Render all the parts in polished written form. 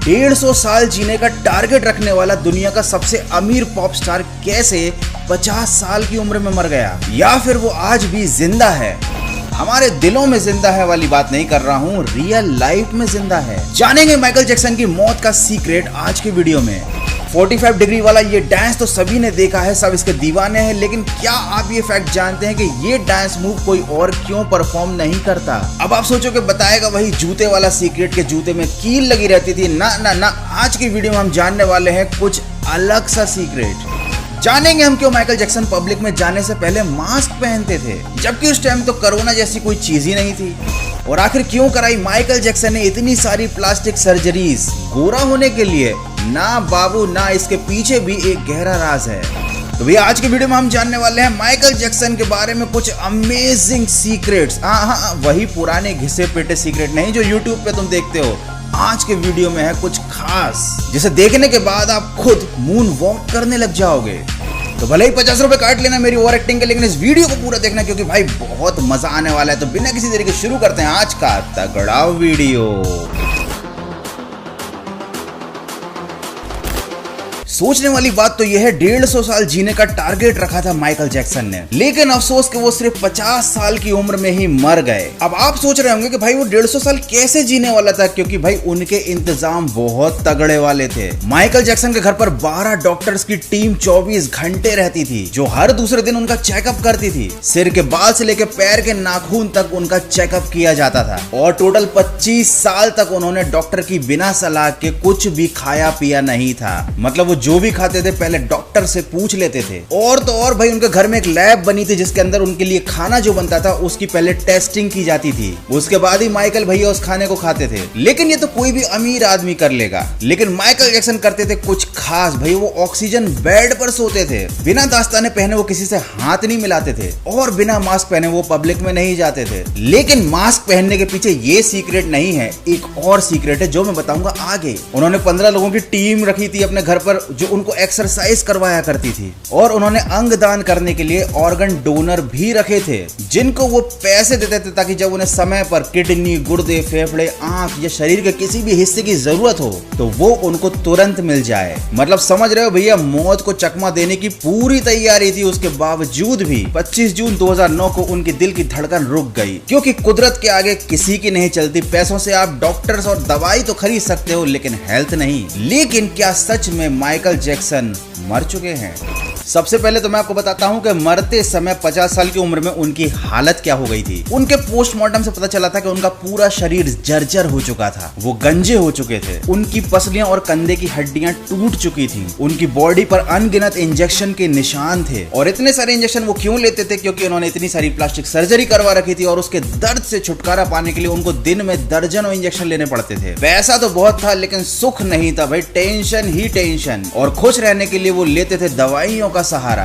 150 साल जीने का टारगेट रखने वाला दुनिया का सबसे अमीर पॉप स्टार कैसे 50 साल की उम्र में मर गया, या फिर वो आज भी जिंदा है। हमारे दिलों में जिंदा है वाली बात नहीं कर रहा हूँ, रियल लाइफ में जिंदा है। जानेंगे माइकल जैक्सन की मौत का सीक्रेट आज की वीडियो में। 45 डिग्री वाला ये डांस तो सभी ने देखा है, सब इसके दीवाने हैं, लेकिन क्या आप ये फैक्ट जानते हैं कि ये डांस मूव कोई और क्यों परफॉर्म नहीं करता? अब आप सोचो कि बताएगा वही जूते वाला सीक्रेट के जूते में कील लगी रहती थी। ना ना ना, आज की वीडियो में हम जानने वाले हैं कुछ अलग सा सीक्रेट। जानेंगे हम क्यों माइकल जैक्सन पब्लिक में जाने से पहले मास्क पहनते थे, जबकि उस टाइम तो कोरोना जैसी कोई चीज ही नहीं थी। और आखिर क्यों कराई माइकल जैक्सन ने इतनी सारी प्लास्टिक सर्जरीज गोरा होने के लिए? ना बाबू ना, इसके पीछे भी एक गहरा राज है। तो भैया आज की वीडियो में हम जानने वाले हैं माइकल जैक्सन के बारे में कुछ अमेजिंग सीक्रेट्स। हाँ, वही पुराने घिसे पेटे सीक्रेट नहीं जो यूट्यूब पे तुम देखते हो। आज के वीडियो में है कुछ खास, जिसे देखने के बाद आप खुद मून वॉक करने लग जाओगे। तो भले ही 50 रुपए काट लेना मेरी ओवर एक्टिंग के, लेकिन इस वीडियो को पूरा देखना क्योंकि भाई बहुत मजा आने वाला है। तो बिना किसी तरीके शुरू करते हैं आज का तगड़ा वीडियो। सोचने वाली बात तो यह है, 150 साल जीने का टारगेट रखा था माइकल जैक्सन ने, लेकिन अफसोस कि वो सिर्फ 50 साल की उम्र में ही मर गए। अब आप सोच रहे होंगे कि भाई वो 150 साल कैसे जीने वाला था, क्योंकि भाई उनके इंतजाम बहुत तगड़े वाले थे। माइकल जैक्सन के घर पर 12 डॉक्टर्स की टीम 24 घंटे रहती थी, जो हर दूसरे दिन उनका चेकअप करती थी। सिर के बाल से लेकर पैर के नाखून तक उनका चेकअप किया जाता था। और टोटल 25 साल तक उन्होंने डॉक्टर की बिना सलाह के कुछ भी खाया पिया नहीं था। मतलब वो जो भी खाते थे पहले डॉक्टर से पूछ लेते थे। और तो और भाई उनके घर में एक लैब बनी थी, जिसके अंदर उनके लिए खाना जो बनता था उसकी पहले टेस्टिंग की जाती थी। उसके बाद ही माइकल भैया उस खाने को खाते थे। लेकिन ये तो कोई भी अमीर आदमी कर लेगा, लेकिन माइकल जैक्सन करते थे कुछ खास। भाई वो ऑक्सीजन बेड पर सोते थे, बिना दस्ताने पहने वो किसी से हाथ नहीं मिलाते थे, और बिना मास्क पहने वो पब्लिक में नहीं जाते थे। लेकिन मास्क पहनने के पीछे ये सीक्रेट नहीं है, एक और सीक्रेट है जो मैं बताऊंगा आगे। उन्होंने 15 लोगों की टीम रखी थी अपने घर पर, जो उनको एक्सरसाइज करवाया करती थी। और उन्होंने अंग दान करने के लिए ऑर्गन डोनर भी रखे थे, जिनको वो पैसे देते थे ताकि जब उन्हें समय पर किडनी, गुर्दे, फेफड़े, आंख या शरीर के किसी भी हिस्से की जरूरत हो तो वो उनको तुरंत मिल जाए। मतलब समझ रहे हो भैया, मौत को चकमा देने की पूरी तैयारी थी। उसके बावजूद भी 25 जून 2009 को उनकी दिल की धड़कन रुक गई, क्योंकि कुदरत के आगे किसी की नहीं चलती। पैसों से आप डॉक्टर्स और दवाई तो खरीद सकते हो, लेकिन हेल्थ नहीं। लेकिन क्या सच में माइकल जैक्सन मर चुके हैं? सबसे पहले तो मैं आपको बताता हूं कि मरते समय 50 साल की उम्र में उनकी हालत क्या हो गई थी। उनके पोस्टमार्टम से पता चला था कि उनका पूरा शरीर जर्जर हो चुका था, वो गंजे हो चुके थे, उनकी पसलियां और कंधे की हड्डियां टूट चुकी थी, उनकी बॉडी पर अनगिनत इंजेक्शन के निशान थे। और इतने सारे इंजेक्शन वो क्यों लेते थे? क्योंकि उन्होंने इतनी सारी प्लास्टिक सर्जरी करवा रखी थी, और उसके दर्द से छुटकारा पाने के लिए उनको दिन में दर्जनों इंजेक्शन लेने पड़ते थे। पैसा तो बहुत था, लेकिन सुख नहीं था भाई, टेंशन ही टेंशन। और खुश रहने के लिए वो लेते थे दवाइयों का सहारा।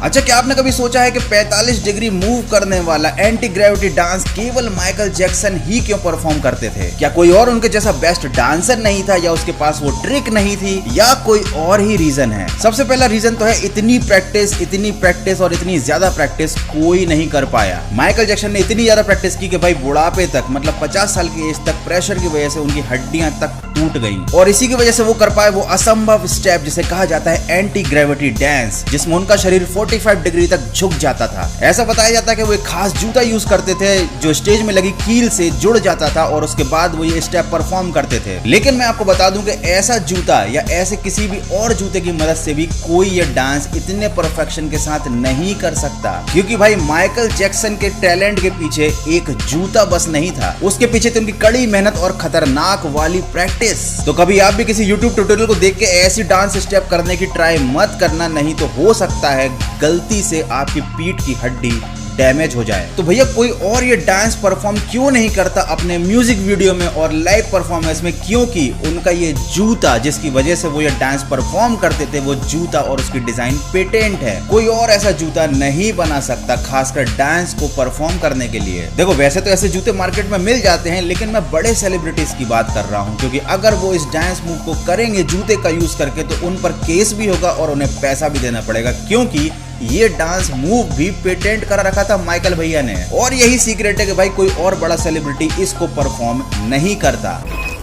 अच्छा, क्या आपने कभी सोचा है कि 45 डिग्री मूव करने वाला एंटी ग्रेविटी डांस केवल माइकल जैक्सन ही क्यों परफॉर्म करते थे? क्या कोई और उनके जैसा बेस्ट डांसर नहीं था, या उसके पास वो ट्रिक नहीं थी, या कोई और ही रीजन है? सबसे पहला रीजन तो है इतनी प्रैक्टिस और इतनी ज्यादा प्रैक्टिस कोई नहीं कर पाया। माइकल जैक्सन ने इतनी ज्यादा प्रैक्टिस की कि भाई बुढ़ापे तक, मतलब 50 साल की एज तक प्रेशर की वजह से उनकी हड्डियां तक टूट गई, और इसी की वजह से वो कर पाए वो असंभव स्टेप जिसे कहा जाता है एंटी ग्रेविटी डांस, जिसमें उनका शरीर 45 डिग्री तक झुक जाता था। ऐसा बताया जाता है कि वो एक खास जूता यूज करते थे जो स्टेज में लगी कील से जुड़ जाता था, और उसके बाद वो ये स्टेप परफॉर्म करते थे। लेकिन मैं आपको बता दूं कि ऐसा जूता या ऐसे किसी भी और जूते की मदद से भी कोई ये डांस इतने परफेक्शन के साथ नहीं कर सकता, क्योंकि भाई माइकल जैक्सन के टैलेंट के पीछे एक जूता बस नहीं था, उसके पीछे तो उनकी कड़ी मेहनत और खतरनाक वाली प्रैक्टिस। तो कभी आप भी किसी YouTube ट्यूटोरियल को देख के ऐसी डांस स्टेप करने की ट्राई मत करना, नहीं तो हो सकता है गलती से आपकी पीठ की हड्डी डैमेज हो जाए। तो भैया कोई और ये डांस परफॉर्म क्यों नहीं करता अपने म्यूजिक वीडियो में और लाइव परफॉर्मेंस में? क्योंकि उनका ये जूता जिसकी वजह से वो ये डांस परफॉर्म करते थे, वो जूता और उसकी डिजाइन पेटेंट है। कोई और ऐसा जूता नहीं बना सकता, खासकर डांस को परफॉर्म करने के लिए। देखो वैसे तो ऐसे जूते मार्केट में मिल जाते हैं, लेकिन मैं बड़े सेलिब्रिटीज की बात कर रहा हूँ, क्योंकि अगर वो इस डांस मूव को करेंगे जूते का यूज करके तो उन पर केस भी होगा और उन्हें पैसा भी देना पड़ेगा, क्योंकि ये डांस मूव भी पेटेंट करा रखा था माइकल भैया ने। और यही सीक्रेट है कि भाई कोई और बड़ा सेलिब्रिटी इसको परफॉर्म नहीं करता।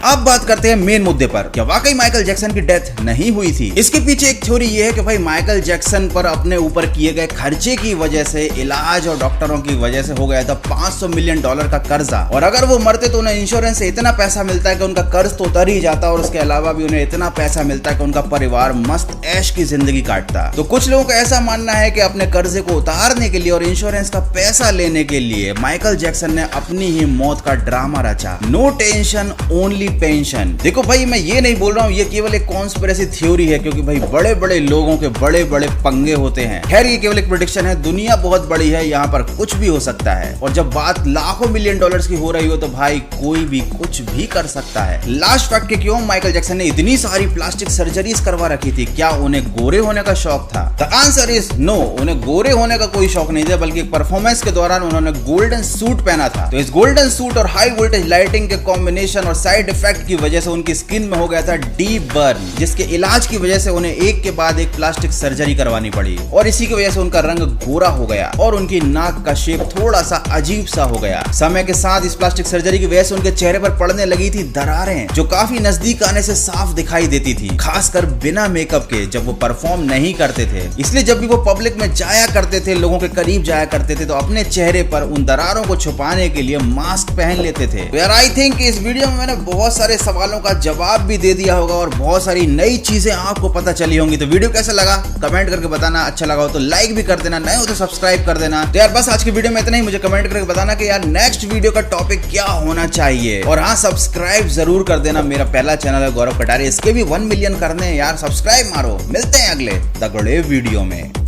अब बात करते हैं मेन मुद्दे पर, क्या वाकई माइकल जैक्सन की डेथ नहीं हुई थी? इसके पीछे एक थ्योरी ये है कि भाई माइकल जैक्सन पर अपने ऊपर किए गए खर्चे की वजह से, इलाज और डॉक्टरों की वजह से हो गया था $500 मिलियन का कर्जा, और अगर वो मरते तो उन्हें इंश्योरेंस से इतना पैसा मिलता है कि उनका कर्ज तो उतर ही जाता, और उसके अलावा भी उन्हें इतना पैसा मिलता है कि उनका परिवार मस्त ऐश की जिंदगी काटता। तो कुछ लोगों का ऐसा मानना है कि अपने कर्जे को उतारने के लिए और इंश्योरेंस का पैसा लेने के लिए माइकल जैक्सन ने अपनी ही मौत का ड्रामा रचा। No tension only pension. देखो भाई, मैं ये नहीं बोल रहा हूँ ये केवल एक कॉन्स्पिरेसी थ्योरी है, क्योंकि भाई बड़े बड़े लोगों के बड़े बड़े पंगे होते हैं। खैर ये केवल एक प्रेडिक्शन है, दुनिया बहुत बड़ी है, यहाँ पर कुछ भी हो सकता है, और जब बात लाखों मिलियन डॉलर्स की हो रही हो तो भाई कोई भी कुछ भी कर सकता है। लास्ट फैक्ट के क्यों माइकल जैक्सन ने इतनी सारी प्लास्टिक सर्जरीज करवा रखी थी? क्या उन्हें गोरे होने का शौक था? द आंसर इज नो, उन्हें गोरे होने का कोई शौक नहीं था, बल्कि परफॉर्मेंस के दौरान उन्होंने गोल्डन सूट पहना था। तो इस गोल्डन सूट और हाई वोल्टेज लाइटिंग के कॉम्बिनेशन और साइड इफेक्ट की वजह से उनकी स्किन में हो गया था डीप बर्न, जिसके इलाज की वजह से उन्हें एक के बाद एक प्लास्टिक सर्जरी करवानी पड़ी, और इसी की वजह से उनका रंग गोरा हो गया और उनकी नाक का शेप थोड़ा सा अजीब सा हो गया। समय के साथ इस प्लास्टिक सर्जरी की वजह से उनके चेहरे पर पड़ने लगी थी दरारें, जो काफी नजदीक आने से साफ दिखाई देती थी, खासकर बिना मेकअप के जब वो परफॉर्म नहीं करते थे। इसलिए जब भी वो पब्लिक में जाया करते थे, लोगों के करीब जाया करते थे, तो अपने चेहरे पर उन दरारों को छुपाने के लिए मास्क पहन लेते थे। तो यार आई थिंक इस वीडियो में मैंने बहुत सारे सवालों का जवाब भी दे दिया होगा और बहुत सारी नई चीजें आपको पता चली होंगी। तो वीडियो कैसा लगा कमेंट करके बताना, अच्छा लगा हो तो लाइक भी कर देना, नए हो तो सब्सक्राइब कर देना। तो यार बस आज की वीडियो में इतना ही, मुझे कमेंट करके बताना कि यार नेक्स्ट वीडियो का टॉपिक क्या होना चाहिए, और हाँ सब्सक्राइब जरूर कर देना। मेरा पहला चैनल है गौरव कटारिया, इसके भी 1 मिलियन करने हैं यार, सब्सक्राइब मारो। मिलते हैं अगले तगड़े वीडियो में।